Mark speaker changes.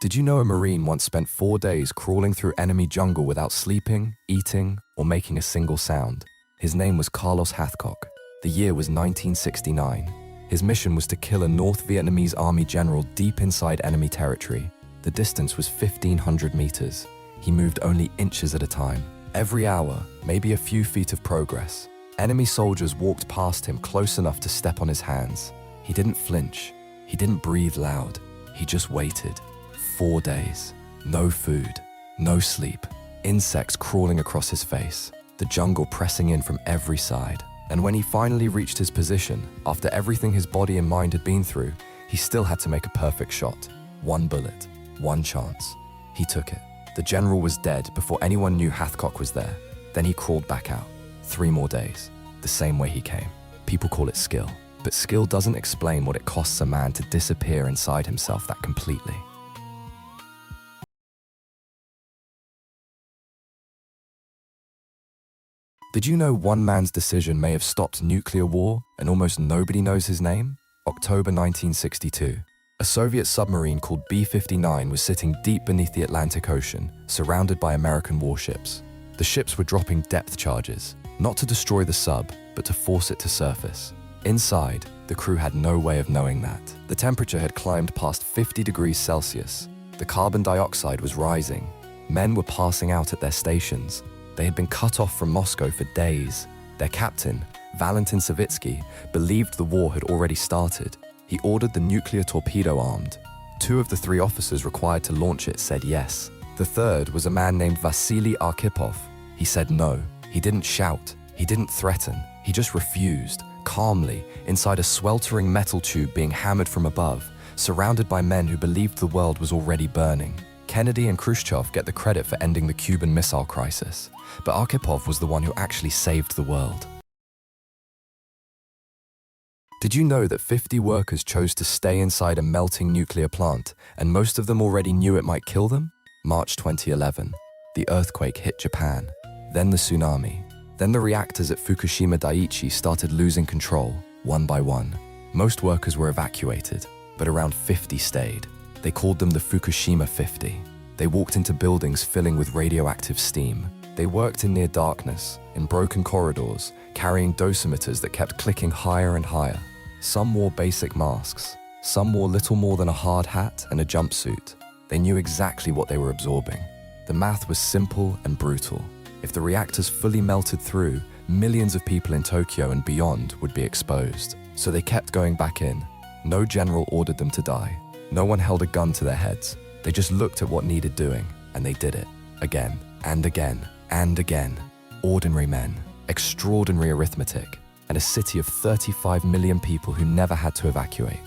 Speaker 1: Did you know a Marine once spent 4 days crawling through enemy jungle without sleeping, eating, or making a single sound? His name was Carlos Hathcock. The year was 1969. His mission was to kill a North Vietnamese army general deep inside enemy territory. The distance was 1,500 meters. He moved only inches at a time. Every hour, maybe a few feet of progress. Enemy soldiers walked past him close enough to step on his hands. He didn't flinch. He didn't breathe loud. He just waited. 4 days. No food. No sleep. Insects crawling across his face. The jungle pressing in from every side. And when he finally reached his position, after everything his body and mind had been through, he still had to make a perfect shot. 1 bullet. 1 chance. He took it. The general was dead before anyone knew Hathcock was there. Then he crawled back out. 3 more days. The same way he came. People call it skill. But skill doesn't explain what it costs a man to disappear inside himself that completely. Did you know one man's decision may have stopped nuclear war and almost nobody knows his name? October 1962. A Soviet submarine called B-59 was sitting deep beneath the Atlantic Ocean, surrounded by American warships. The ships were dropping depth charges, not to destroy the sub, but to force it to surface. Inside, the crew had no way of knowing that. The temperature had climbed past 50 degrees Celsius. The carbon dioxide was rising. Men were passing out at their stations. They had been cut off from Moscow for days. Their captain, Valentin Savitsky, believed the war had already started. He ordered the nuclear torpedo armed. 2 of the 3 officers required to launch it said yes. The third was a man named Vasily Arkhipov. He said no. He didn't shout. He didn't threaten. He just refused, calmly, inside a sweltering metal tube being hammered from above, surrounded by men who believed the world was already burning. Kennedy and Khrushchev get the credit for ending the Cuban Missile Crisis, but Arkhipov was the one who actually saved the world. Did you know that 50 workers chose to stay inside a melting nuclear plant, and most of them already knew it might kill them? March 2011. The earthquake hit Japan. Then the tsunami. Then the reactors at Fukushima Daiichi started losing control, one by one. Most workers were evacuated, but around 50 stayed. They called them the Fukushima 50. They walked into buildings filling with radioactive steam. They worked in near darkness, in broken corridors, carrying dosimeters that kept clicking higher and higher. Some wore basic masks. Some wore little more than a hard hat and a jumpsuit. They knew exactly what they were absorbing. The math was simple and brutal. If the reactors fully melted through, millions of people in Tokyo and beyond would be exposed. So they kept going back in. No general ordered them to die. No one held a gun to their heads. They just looked at what needed doing, and they did it. Again, and again, and again. Ordinary men, extraordinary arithmetic, and a city of 35 million people who never had to evacuate.